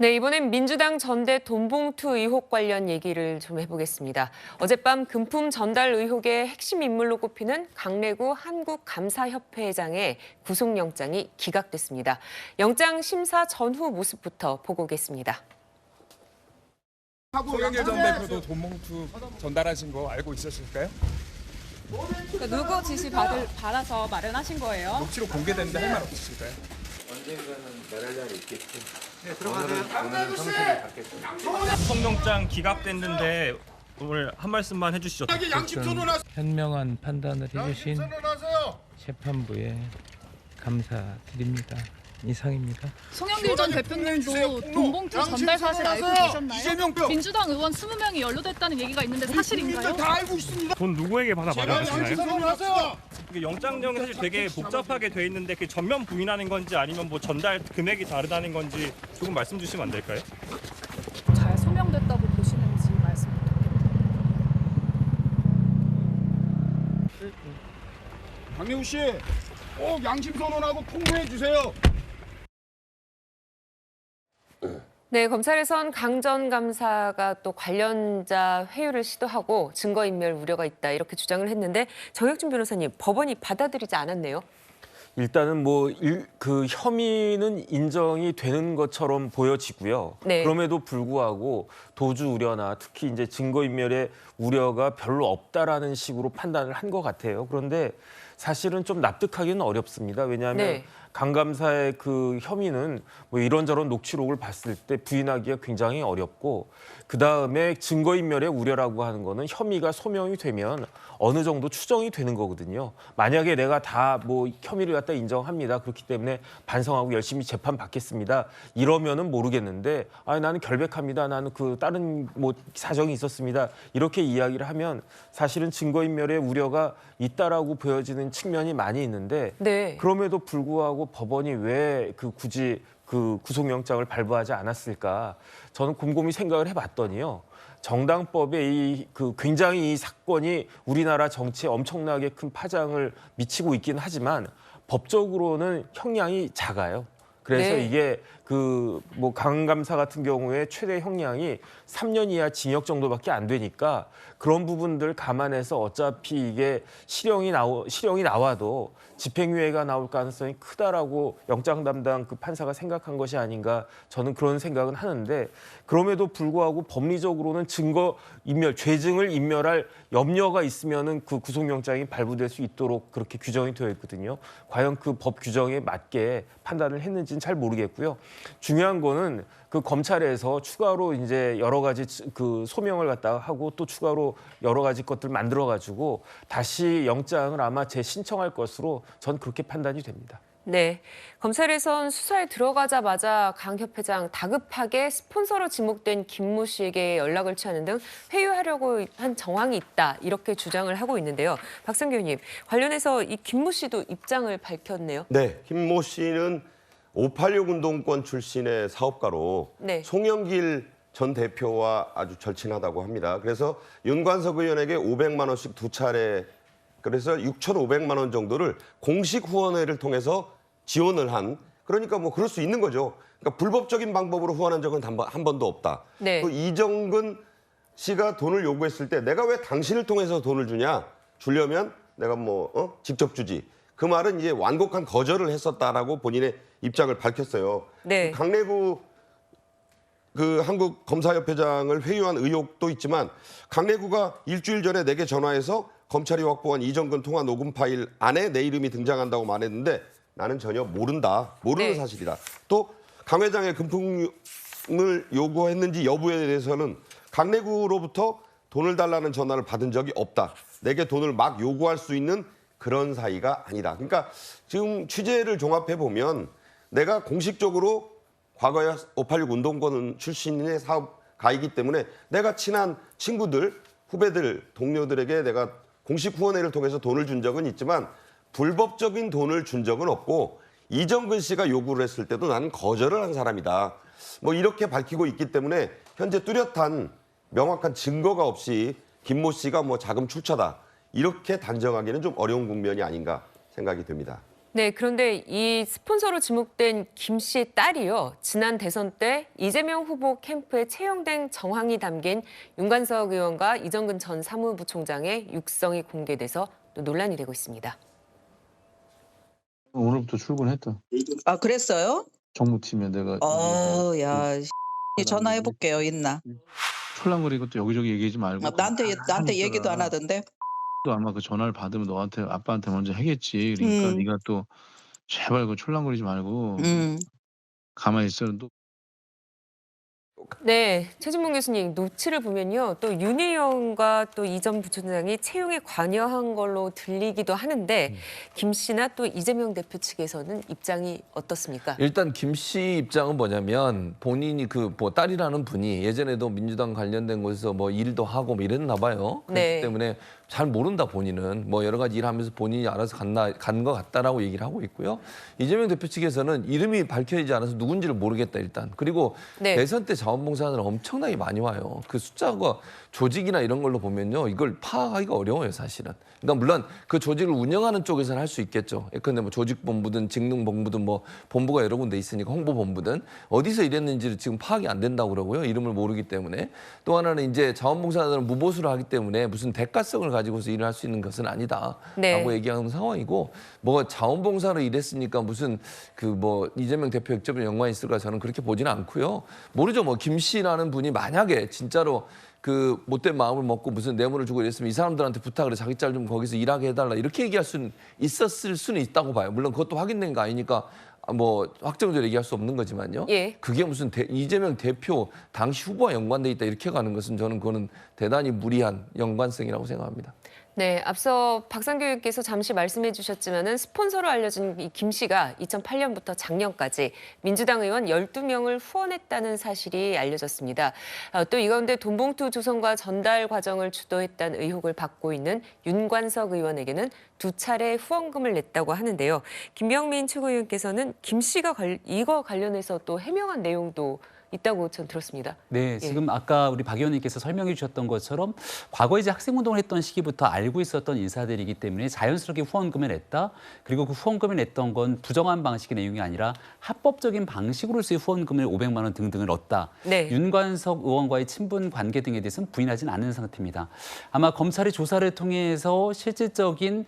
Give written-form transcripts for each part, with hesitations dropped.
네, 이번엔 민주당 전대 돈봉투 의혹 관련 얘기를 좀 해보겠습니다. 어젯밤 금품 전달 의혹의 핵심 인물로 꼽히는 강래구 한국감사협회장의 구속영장이 기각됐습니다. 영장 심사 전후 모습부터 보고 오겠습니다. 송영길 전 대표도 돈봉투 전달하신 거 알고 있으실까요? 누구 지시 받아서 마련하신 거예요? 녹취록 공개됐는데 할 말 없으실까요? 언젠가는 말할 날이 있겠지. 네, 들어가세요. 오늘은 성실히 받겠습니다. 구속영장 기각됐는데 오늘 한 말씀만 해주시죠. 현명한 판단을 해주신 재판부에 감사드립니다. 이상입니다. 송영길 전 대표님도 돈봉투 전달 사실 알고 계셨나요? 민주당 의원 20명이 연루됐다는 얘기가 있는데 사실인가요? 돈 누구에게 받아주시나요? 이게 영장 내용이 사실 되게 복잡하게 돼 있는데 그 전면 부인하는 건지 아니면 뭐 전달 금액이 다르다는 건지 조금 말씀 주시면 안 될까요? 잘 소명됐다고 보시는지 말씀 부탁드립니다. 강래우 씨, 꼭 양심 선언하고 통보해 주세요. 네, 검찰에선 강 전 감사가 또 관련자 회유를 시도하고 증거인멸 우려가 있다 이렇게 주장을 했는데 정혁준 변호사님, 법원이 받아들이지 않았네요. 일단은 그 혐의는 인정이 되는 것처럼 보여지고요. 네. 그럼에도 불구하고 도주 우려나 특히 이제 증거인멸의 우려가 별로 없다라는 식으로 판단을 한 것 같아요. 그런데 사실은 좀 납득하기는 어렵습니다. 왜냐하면 네. 강 감사의 그 혐의는 뭐 이런저런 녹취록을 봤을 때 부인하기가 굉장히 어렵고 그다음에 증거인멸의 우려라고 하는 거는 혐의가 소명이 되면 어느 정도 추정이 되는 거거든요. 만약에 내가 다 뭐 혐의를 갖다 인정합니다. 그렇기 때문에 반성하고 열심히 재판 받겠습니다. 이러면은 모르겠는데 나는 결백합니다. 나는 그 다른 뭐 사정이 있었습니다. 이렇게 이야기를 하면 사실은 증거인멸의 우려가 있다라고 보여지는 측면이 많이 있는데 네. 그럼에도 불구하고 법원이 왜 굳이 그 구속영장을 발부하지 않았을까? 저는 곰곰이 생각을 해봤더니요. 정당법에 굉장히 이 사건이 우리나라 정치에 엄청나게 큰 파장을 미치고 있긴 하지만 법적으로는 형량이 작아요. 그래서 네. 이게 뭐 강 감사 같은 경우에 최대 형량이 3년 이하 징역 정도밖에 안 되니까 그런 부분들 감안해서 어차피 이게 실형이 나와도 집행유예가 나올 가능성이 크다라고 영장 담당 그 판사가 생각한 것이 아닌가 저는 그런 생각은 하는데 그럼에도 불구하고 법리적으로는 증거인멸, 죄증을 인멸할 염려가 있으면은 그 구속영장이 발부될 수 있도록 그렇게 규정이 되어 있거든요. 과연 그 법 규정에 맞게 판단을 했는지는 잘 모르겠고요. 중요한 거는 그 검찰에서 추가로 이제 여러 가지 그 소명을 갖다가 하고 또 추가로 여러 가지 것들 만들어 가지고 다시 영장을 아마 재신청할 것으로 전 그렇게 판단이 됩니다. 네, 검찰에선 수사에 들어가자마자 강 협회장 다급하게 스폰서로 지목된 김모 씨에게 연락을 취하는 등 회유하려고 한 정황이 있다 이렇게 주장을 하고 있는데요. 박성규 의원님, 관련해서 이 김모 씨도 입장을 밝혔네요. 네, 김모 씨는 586 운동권 출신의 사업가로 네. 송영길 전 대표와 아주 절친하다고 합니다. 그래서 윤관석 의원에게 500만 원씩 두 차례 그래서 6,500만 원 정도를 공식 후원회를 통해서 지원을 한 그러니까 뭐 그럴 수 있는 거죠. 그러니까 불법적인 방법으로 후원한 적은 한 번도 없다. 네. 또 이정근 씨가 돈을 요구했을 때 내가 왜 당신을 통해서 돈을 주냐? 주려면 내가 직접 주지. 그 말은 이제 완곡한 거절을 했었다라고 본인의 입장을 밝혔어요. 네. 강래구 그 한국검사협회장을 회유한 의혹도 있지만 강래구가 일주일 전에 내게 전화해서 검찰이 확보한 이정근 통화 녹음 파일 안에 내 이름이 등장한다고 말했는데 나는 전혀 모른다. 모르는 네. 사실이다. 또 강 회장의 금품을 요구했는지 여부에 대해서는 강래구로부터 돈을 달라는 전화를 받은 적이 없다. 내게 돈을 막 요구할 수 있는 그런 사이가 아니다. 그러니까 지금 취재를 종합해 보면 내가 공식적으로 과거에 586 운동권 출신의 사업가이기 때문에 내가 친한 친구들, 후배들, 동료들에게 내가 공식 후원회를 통해서 돈을 준 적은 있지만 불법적인 돈을 준 적은 없고 이정근 씨가 요구를 했을 때도 나는 거절을 한 사람이다. 뭐 이렇게 밝히고 있기 때문에 현재 뚜렷한 명확한 증거가 없이 김모 씨가 뭐 자금 출처다. 이렇게 단정하기는 좀 어려운 국면이 아닌가 생각이 듭니다. 네, 그런데 이 스폰서로 지목된 김 씨의 딸이요. 지난 대선 때 이재명 후보 캠프에 채용된 정황이 담긴 윤관석 의원과 이정근 전 사무부총장의 육성이 공개돼서 또 논란이 되고 있습니다. 오늘부터 출근했다. 아, 그랬어요? 정무팀에 내가 야, 전화해볼게요, 있나? 촐랑거리고 또 여기저기 얘기하지 말고 나한테 얘기도 안 하던데. 또 아마 그 전화를 받으면 너한테 아빠한테 먼저 하겠지. 그러니까 네가 또 제발 그 촐랑거리지 말고 가만히 있어. 또 네, 최진봉 교수님 노치를 보면요. 또 윤 의원과 또 이 전 부총장이 채용에 관여한 걸로 들리기도 하는데 김 씨나 또 이재명 대표 측에서는 입장이 어떻습니까? 일단 김 씨 입장은 뭐냐면 본인이 그 뭐 딸이라는 분이 예전에도 민주당 관련된 곳에서 뭐 일도 하고 뭐 이랬나 봐요. 그렇기 네. 때문에 잘 모른다 본인은 뭐 여러 가지 일하면서 본인이 알아서 간 것 같다라고 얘기를 하고 있고요. 이재명 대표 측에서는 이름이 밝혀지지 않아서 누군지를 모르겠다 일단. 그리고 네. 대선 때 자원봉사자들 엄청나게 많이 와요. 그 숫자가 조직이나 이런 걸로 보면요. 이걸 파악하기가 어려워요 사실은. 그러니까 물론 그 조직을 운영하는 쪽에서는 할 수 있겠죠. 예컨대 뭐 조직본부든 직능본부든 뭐 본부가 여러 군데 있으니까 홍보본부든 어디서 일했는지를 지금 파악이 안 된다고 그러고요. 이름을 모르기 때문에. 또 하나는 이제 자원봉사자들은 무보수를 하기 때문에 무슨 대가성을 가지고서 일을 할 수 있는 것은 아니다라고 네. 얘기하는 상황이고 뭐 자원봉사로 일했으니까 무슨 그 뭐 이재명 대표 역접에 연관이 있을까 저는 그렇게 보지는 않고요. 모르죠. 뭐 김 씨라는 분이 만약에 진짜로 그 못된 마음을 먹고 무슨 뇌물을 주고 이랬으면 이 사람들한테 부탁을 해 자기 짤 좀 거기서 일하게 해달라 이렇게 얘기할 수는 있었을 수는 있다고 봐요. 물론 그것도 확인된 거 아니니까 뭐 확정적으로 얘기할 수 없는 거지만요. 예. 그게 무슨 이재명 대표 당시 후보와 연관돼 있다 이렇게 가는 것은 저는 그거는 대단히 무리한 연관성이라고 생각합니다. 네, 앞서 박상규 의원께서 잠시 말씀해 주셨지만은 스폰서로 알려진 이 김 씨가 2008년부터 작년까지 민주당 의원 12명을 후원했다는 사실이 알려졌습니다. 또 이 가운데 돈봉투 조성과 전달 과정을 주도했다는 의혹을 받고 있는 윤관석 의원에게는 2차례 후원금을 냈다고 하는데요. 김병민 최고위원께서는 김 씨가 이거 관련해서 또 해명한 내용도 있다고 전 들었습니다. 네, 지금 아까 우리 박 의원님께서 설명해 주셨던 것처럼 과거에 이제 학생운동을 했던 시기부터 알고 있었던 인사들이기 때문에 자연스럽게 후원금을 냈다. 그리고 그 후원금을 냈던 건 부정한 방식의 내용이 아니라 합법적인 방식으로서의 후원금을 500만 원 등등을 얻다. 네. 윤관석 의원과의 친분 관계 등에 대해서는 부인하지는 않는 상태입니다. 아마 검찰의 조사를 통해서 실질적인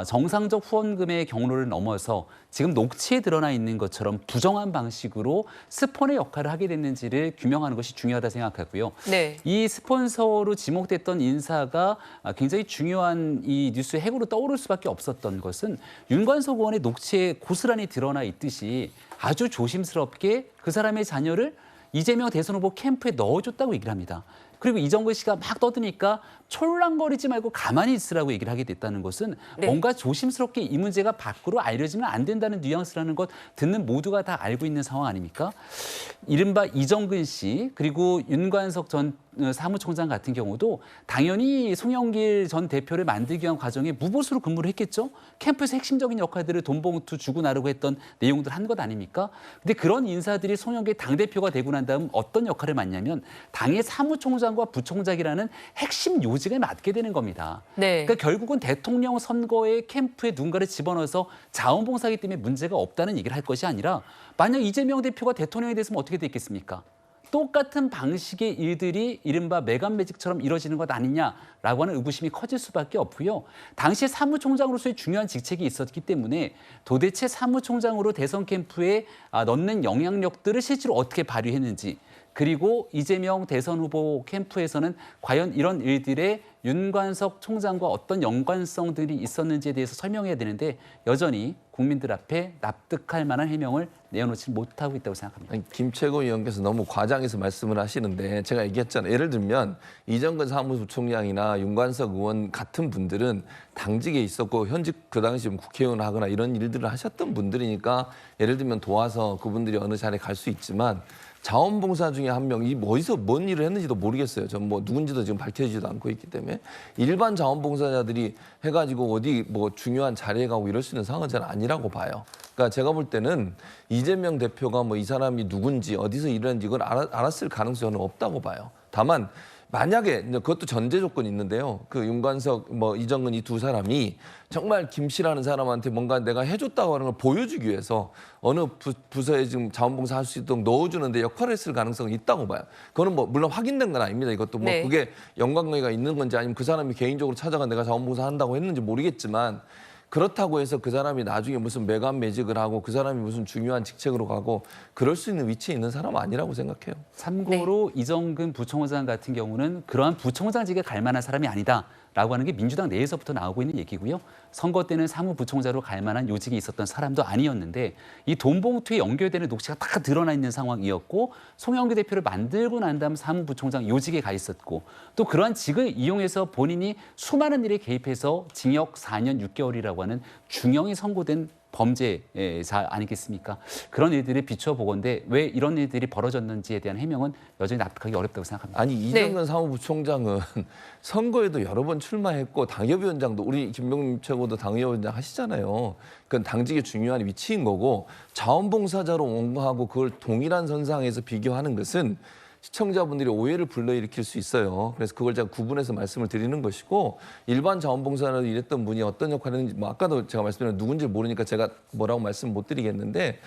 정상적 후원금의 경로를 넘어서 지금 녹취에 드러나 있는 것처럼 부정한 방식으로 스폰의 역할을 하게 됐는지를 규명하는 것이 중요하다 생각하고요. 네. 이 스폰서로 지목됐던 인사가 굉장히 중요한 이 뉴스의 핵으로 떠오를 수밖에 없었던 것은 윤관석 의원의 녹취에 고스란히 드러나 있듯이 아주 조심스럽게 그 사람의 자녀를 이재명 대선 후보 캠프에 넣어줬다고 얘기를 합니다. 그리고 이정근 씨가 막 떠드니까 촐랑거리지 말고 가만히 있으라고 얘기를 하게 됐다는 것은 네. 뭔가 조심스럽게 이 문제가 밖으로 알려지면 안 된다는 뉘앙스라는 것 듣는 모두가 다 알고 있는 상황 아닙니까? 이른바 이정근 씨 그리고 윤관석 전 사무총장 같은 경우도 당연히 송영길 전 대표를 만들기 위한 과정에 무보수로 근무를 했겠죠. 캠프에서 핵심적인 역할들을 돈봉투 주고 나르고 했던 내용들 한 것 아닙니까? 근데 그런 인사들이 송영길 당대표가 되고 난 다음 어떤 역할을 맡냐면 당의 사무총장과 부총장이라는 핵심 요직을 맡게 되는 겁니다. 네. 그러니까 결국은 대통령 선거에 캠프에 누군가를 집어넣어서 자원봉사하기 때문에 문제가 없다는 얘기를 할 것이 아니라 만약 이재명 대표가 대통령이 됐으면 어떻게 됐겠습니까? 똑같은 방식의 일들이 이른바 매간매직처럼 이뤄지는 것 아니냐라고 하는 의구심이 커질 수밖에 없고요. 당시 사무총장으로서의 중요한 직책이 있었기 때문에 도대체 사무총장으로 대선 캠프에 넣는 영향력들을 실제로 어떻게 발휘했는지 그리고 이재명 대선 후보 캠프에서는 과연 이런 일들에 윤관석 총장과 어떤 연관성들이 있었는지에 대해서 설명해야 되는데 여전히 국민들 앞에 납득할 만한 해명을 내어놓지 못하고 있다고 생각합니다. 아니, 김 최고위원께서 너무 과장해서 말씀을 하시는데 제가 얘기했잖아요. 예를 들면 이정근 사무부총장이나 윤관석 의원 같은 분들은 당직에 있었고 현직 그 당시 국회의원 하거나 이런 일들을 하셨던 분들이니까 예를 들면 도와서 그분들이 어느 자리에 갈 수 있지만 자원봉사 중에 한 명이 어디서 뭔 일을 했는지도 모르겠어요. 전 뭐 누군지도 지금 밝혀지지도 않고 있기 때문에 일반 자원봉사자들이 해가지고 어디 뭐 중요한 자리에 가고 이럴 수 있는 상황은 저는 아니라고 봐요. 그러니까 제가 볼 때는 이재명 대표가 뭐 이 사람이 누군지 어디서 일하는지 이걸 알았을 가능성은 없다고 봐요. 다만 만약에 이제 그것도 전제 조건이 있는데요. 그 윤관석, 이정근 이 두 사람이 정말 김 씨라는 사람한테 뭔가 내가 해줬다고 하는 걸 보여주기 위해서 어느 부서에 지금 자원봉사 할 수 있도록 넣어주는데 역할을 했을 가능성이 있다고 봐요. 그거는 물론 확인된 건 아닙니다. 이것도 네. 그게 연관관계가 있는 건지 아니면 그 사람이 개인적으로 찾아가 내가 자원봉사 한다고 했는지 모르겠지만 그렇다고 해서 그 사람이 나중에 무슨 매각매직을 하고 그 사람이 무슨 중요한 직책으로 가고 그럴 수 있는 위치에 있는 사람은 아니라고 생각해요. 참고로 이정근 부총장 같은 경우는 그러한 부총장직에 갈 만한 사람이 아니다라고 하는 게 민주당 내에서부터 나오고 있는 얘기고요. 선거 때는 사무부총장으로 갈 만한 요직이 있었던 사람도 아니었는데 이 돈봉투에 연결되는 녹취가 다 드러나 있는 상황이었고 송영길 대표를 만들고 난 다음 사무부총장 요직에 가 있었고 또 그러한 직을 이용해서 본인이 수많은 일에 개입해서 징역 4년 6개월이라고 하는 중형이 선고된 범죄자 아니겠습니까? 그런 일들을 비춰보건대 왜 이런 일들이 벌어졌는지에 대한 해명은 여전히 납득하기 어렵다고 생각합니다. 아니 이정근 사무부총장은 선거에도 여러 번 출마했고 당협위원장도 우리 김병민 최고도 당협위원장 하시잖아요. 그건 당직의 중요한 위치인 거고 자원봉사자로 온 거하고 그걸 동일한 선상에서 비교하는 것은 시청자분들이 오해를 불러일으킬 수 있어요. 그래서 그걸 제가 구분해서 말씀을 드리는 것이고 일반 자원봉사로 일했던 분이 어떤 역할을 했는지 아까도 제가 말씀드린 누군지 모르니까 제가 뭐라고 말씀 못 드리겠는데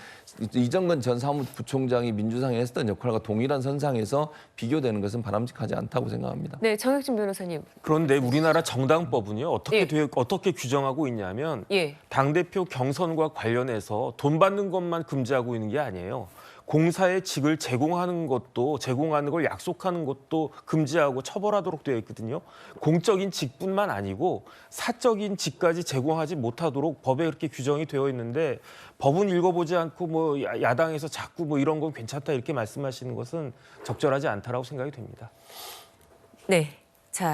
이정근 전 사무부총장이 민주당에 했던 역할과 동일한 선상에서 비교되는 것은 바람직하지 않다고 생각합니다. 네, 정혁진 변호사님. 그런데 우리나라 정당법은요 예. 어떻게 규정하고 있냐면 예. 당대표 경선과 관련해서 돈 받는 것만 금지하고 있는 게 아니에요. 공사의 직을 제공하는 걸 약속하는 것도 금지하고 처벌하도록 되어 있거든요. 공적인 직뿐만 아니고 사적인 직까지 제공하지 못하도록 법에 그렇게 규정이 되어 있는데 법은 읽어보지 않고 야당에서 자꾸 이런 건 괜찮다 이렇게 말씀하시는 것은 적절하지 않다라고 생각이 됩니다. 네. 자.